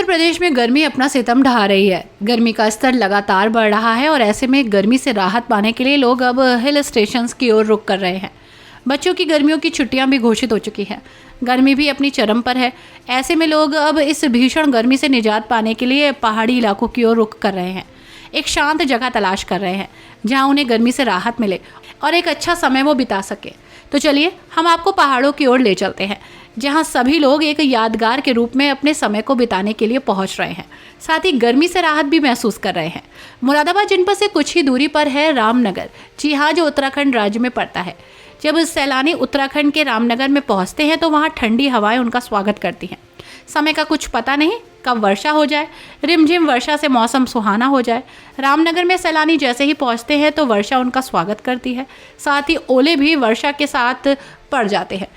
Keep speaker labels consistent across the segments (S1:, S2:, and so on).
S1: प्रदेश में गर्मी अपना सितम ढा रही है। गर्मी का स्तर लगातार बढ़ रहा है और ऐसे में गर्मी से राहत पाने के लिए लोग अब हिल स्टेशंस की ओर रुख कर रहे हैं। बच्चों की गर्मियों की छुट्टियां भी घोषित हो चुकी हैं। गर्मी भी अपनी चरम पर है। ऐसे में लोग अब इस भीषण गर्मी से निजात पाने के लिए पहाड़ी इलाकों की ओर रुख कर रहे हैं। एक शांत जगह तलाश कर रहे हैं जहां उन्हें गर्मी से राहत मिले और एक अच्छा समय वो बिता सके। तो चलिए हम आपको पहाड़ों की ओर ले चलते हैं जहां सभी लोग एक यादगार के रूप में अपने समय को बिताने के लिए पहुंच रहे हैं, साथ ही गर्मी से राहत भी महसूस कर रहे हैं। मुरादाबाद जनपद से कुछ ही दूरी पर है रामनगर, जी हाँ, जो उत्तराखंड राज्य में पड़ता है। जब सैलानी उत्तराखंड के रामनगर में पहुंचते हैं तो वहां ठंडी हवाएं उनका स्वागत करती हैं। समय का कुछ पता नहीं कब वर्षा हो जाए, रिमझिम वर्षा से मौसम सुहाना हो जाए। रामनगर में सैलानी जैसे ही पहुंचते हैं तो वर्षा उनका स्वागत करती है, साथ ही ओले भी वर्षा के साथ पड़ जाते हैं।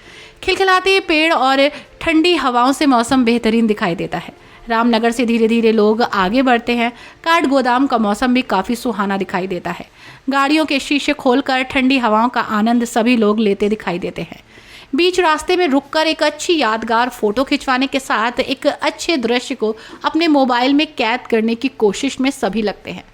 S1: खिलखिलाते पेड़ और ठंडी हवाओं से मौसम बेहतरीन दिखाई देता है। रामनगर से धीरे धीरे लोग आगे बढ़ते हैं। काठ गोदाम का मौसम भी काफ़ी सुहाना दिखाई देता है। गाड़ियों के शीशे खोलकर ठंडी हवाओं का आनंद सभी लोग लेते दिखाई देते हैं। बीच रास्ते में रुककर एक अच्छी यादगार फोटो खिंचवाने के साथ एक अच्छे दृश्य को अपने मोबाइल में कैद करने की कोशिश में सभी लगते हैं।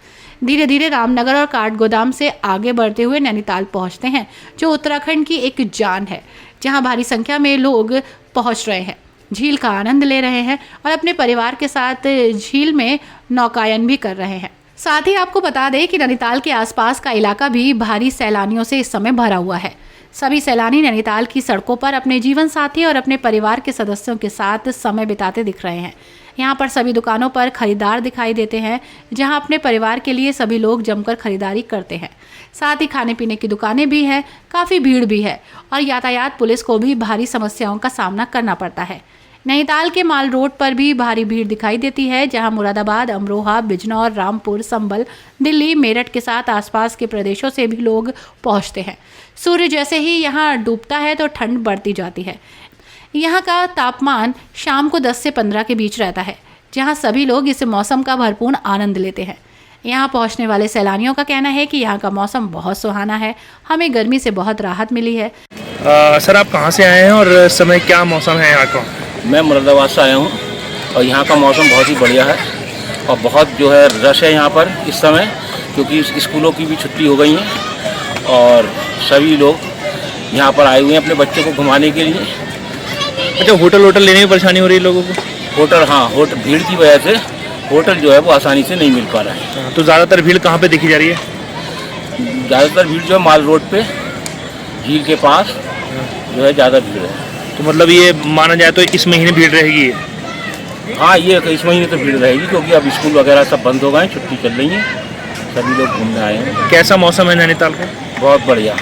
S1: धीरे धीरे रामनगर और काठगोदाम से आगे बढ़ते हुए नैनीताल पहुंचते हैं, जो उत्तराखंड की एक जान है, जहां भारी संख्या में लोग पहुंच रहे हैं, झील का आनंद ले रहे हैं और अपने परिवार के साथ झील में नौकायन भी कर रहे हैं। साथ ही आपको बता दें कि नैनीताल के आसपास का इलाका भी भारी सैलानियों से इस समय भरा हुआ है। सभी सैलानी नैनीताल की सड़कों पर अपने जीवन साथी और अपने परिवार के सदस्यों के साथ समय बिताते दिख रहे हैं। यहाँ पर सभी दुकानों पर खरीदार दिखाई देते हैं, जहाँ अपने परिवार के लिए सभी लोग जमकर खरीदारी करते हैं। साथ ही खाने पीने की दुकानें भी हैं, काफ़ी भीड़ भी है और यातायात पुलिस को भी भारी समस्याओं का सामना करना पड़ता है। नैनीताल के माल रोड पर भी भारी भीड़ दिखाई देती है, जहां मुरादाबाद, अमरोहा, बिजनौर, रामपुर, संभल, दिल्ली, मेरठ के साथ आसपास के प्रदेशों से भी लोग पहुंचते हैं। सूर्य जैसे ही यहां डूबता है तो ठंड बढ़ती जाती है। यहाँ का तापमान शाम को 10 से 15 के बीच रहता है, जहाँ सभी लोग इस मौसम का भरपूर आनंद लेते हैं। यहाँ पहुँचने वाले सैलानियों का कहना है कि यहाँ का मौसम बहुत सुहाना है, हमें गर्मी से बहुत राहत मिली है।
S2: सर, आप कहाँ से आए हैं और इस समय क्या मौसम है यहाँ का?
S3: मैं मुरादाबाद से आया हूँ और यहाँ का मौसम बहुत ही बढ़िया है और बहुत जो है रश है यहाँ पर इस समय, क्योंकि स्कूलों की भी छुट्टी हो गई है और सभी लोग यहाँ पर आए हुए हैं अपने बच्चों को घुमाने के लिए।
S2: अच्छा, होटल लेने में परेशानी हो रही है लोगों को?
S3: होटल भीड़ की वजह से होटल जो है वो आसानी से नहीं मिल पा रहा है।
S2: तो ज़्यादातर भीड़ कहाँ पे देखी जा रही है?
S3: ज़्यादातर भीड़ जो है माल रोड पे, झील के पास जो है ज़्यादा भीड़ है।
S2: तो मतलब ये माना जाए तो इस महीने भीड़ रहेगी?
S3: हाँ, ये इस महीने तो भीड़ रहेगी, क्योंकि अब स्कूल वगैरह सब बंद हो गए हैं, छुट्टी चल रही है, सभी लोग घूमने आए हैं।
S2: कैसा मौसम है नैनीताल का?
S3: बहुत बढ़िया,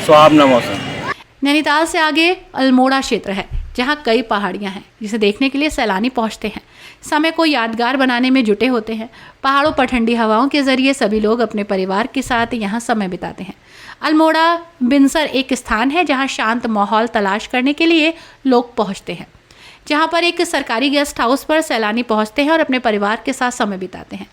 S3: सुहावना मौसम।
S1: नैनीताल से आगे अल्मोड़ा क्षेत्र है, जहाँ कई पहाड़ियाँ हैं जिसे देखने के लिए सैलानी पहुँचते हैं। समय को यादगार बनाने में जुटे होते हैं। पहाड़ों पर ठंडी हवाओं के जरिए सभी लोग अपने परिवार के साथ यहाँ समय बिताते हैं। अल्मोड़ा बिनसर एक स्थान है जहाँ शांत माहौल तलाश करने के लिए लोग पहुँचते हैं, जहाँ पर एक सरकारी गेस्ट हाउस पर सैलानी पहुँचते हैं और अपने परिवार के साथ समय बिताते हैं।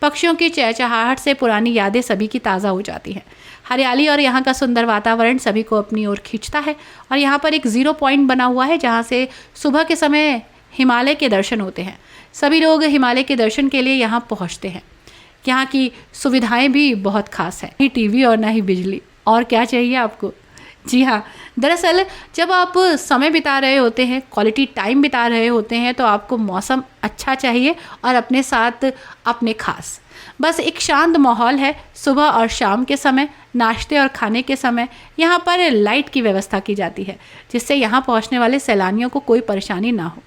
S1: पक्षियों की चहचहाहट से पुरानी यादें सभी की ताज़ा हो जाती हैं। हरियाली और यहाँ का सुंदर वातावरण सभी को अपनी ओर खींचता है और यहाँ पर एक 0 पॉइंट बना हुआ है, जहाँ से सुबह के समय हिमालय के दर्शन होते हैं। सभी लोग हिमालय के दर्शन के लिए यहाँ पहुँचते हैं। यहाँ की सुविधाएं भी बहुत खास है, नहीं टीवी और ना ही बिजली, और क्या चाहिए आपको। जी हाँ, दरअसल जब आप समय बिता रहे होते हैं, क्वालिटी टाइम बिता रहे होते हैं, तो आपको मौसम अच्छा चाहिए और अपने साथ अपने खास। बस एक शांत माहौल है। सुबह और शाम के समय, नाश्ते और खाने के समय यहाँ पर लाइट की व्यवस्था की जाती है, जिससे यहाँ पहुँचने वाले सैलानियों को कोई परेशानी ना हो।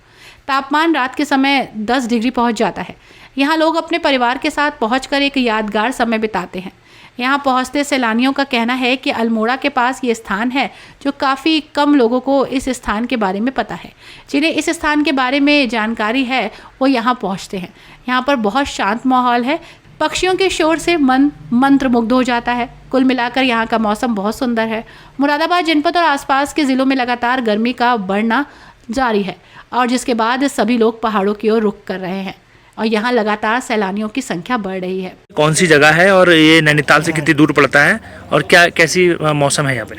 S1: तापमान रात के समय 10 डिग्री पहुँच जाता है। यहाँ लोग अपने परिवार के साथ पहुँचकर एक यादगार समय बिताते हैं। यहाँ पहुँचते सैलानियों का कहना है कि अल्मोड़ा के पास ये स्थान है जो काफ़ी कम लोगों को इस स्थान के बारे में पता है। जिन्हें इस स्थान के बारे में जानकारी है वो यहाँ पहुँचते हैं। यहाँ पर बहुत शांत माहौल है। पक्षियों के शोर से मन मंत्रमुग्ध हो जाता है। कुल मिलाकर यहाँ का मौसम बहुत सुंदर है। मुरादाबाद जनपद और आसपास के ज़िलों में लगातार गर्मी का बढ़ना जारी है और जिसके बाद सभी लोग पहाड़ों की ओर रुख कर रहे हैं और यहाँ लगातार सैलानियों की संख्या बढ़ रही है।
S2: कौन सी जगह है और ये नैनीताल से कितनी दूर पड़ता है और क्या कैसी मौसम है यहाँ पे?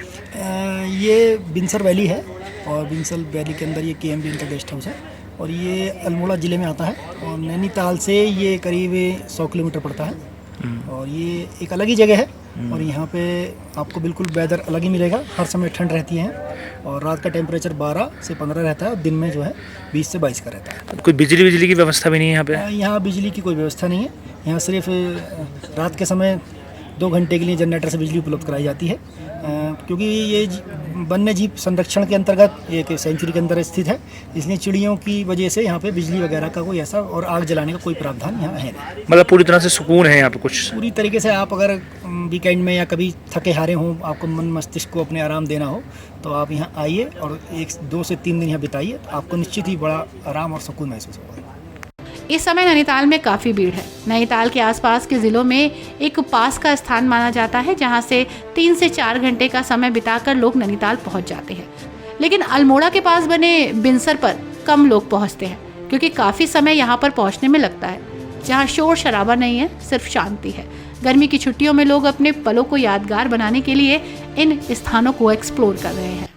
S4: ये बिनसर वैली है और बिनसर वैली के अंदर ये KMB इनका गेस्ट हाउस है और ये अल्मोड़ा ज़िले में आता है और नैनीताल से ये करीब 100 किलोमीटर पड़ता है और ये एक अलग ही जगह है और यहाँ पे आपको बिल्कुल वेदर अलग ही मिलेगा। हर समय ठंड रहती है और रात का टेम्परेचर 12 से 15 रहता है और दिन में जो है 20 से 22 का रहता है।
S2: कोई बिजली की व्यवस्था भी नहीं है यहाँ पे?
S4: यहाँ बिजली की कोई व्यवस्था नहीं है। यहाँ सिर्फ रात के समय 2 घंटे के लिए जनरेटर से बिजली उपलब्ध कराई जाती है क्योंकि ये वन्य जीव संरक्षण के अंतर्गत एक सेंचुरी के अंदर स्थित है, इसलिए चिड़ियों की वजह से यहाँ पे बिजली वगैरह का कोई ऐसा और आग जलाने का कोई प्रावधान यहाँ है नहीं।
S2: मतलब पूरी तरह से सुकून है यहाँ पे? कुछ
S4: पूरी तरीके से आप अगर वीकेंड में या कभी थके हारे हों, आपको मन मस्तिष्क को अपने आराम देना हो तो आप यहाँ आइए और 2 से 3 दिन यहाँ बिताइए, आपको निश्चित ही बड़ा आराम और सुकून महसूस होगा।
S1: इस समय नैनीताल में काफ़ी भीड़ है। नैनीताल के आसपास के ज़िलों में एक पास का स्थान माना जाता है जहां से 3 से 4 घंटे का समय बिताकर लोग नैनीताल पहुंच जाते हैं। लेकिन अल्मोड़ा के पास बने बिनसर पर कम लोग पहुंचते हैं क्योंकि काफ़ी समय यहां पर पहुंचने में लगता है। जहां शोर शराबा नहीं है, सिर्फ शांति है। गर्मी की छुट्टियों में लोग अपने पलों को यादगार बनाने के लिए इन स्थानों को एक्सप्लोर कर रहे हैं।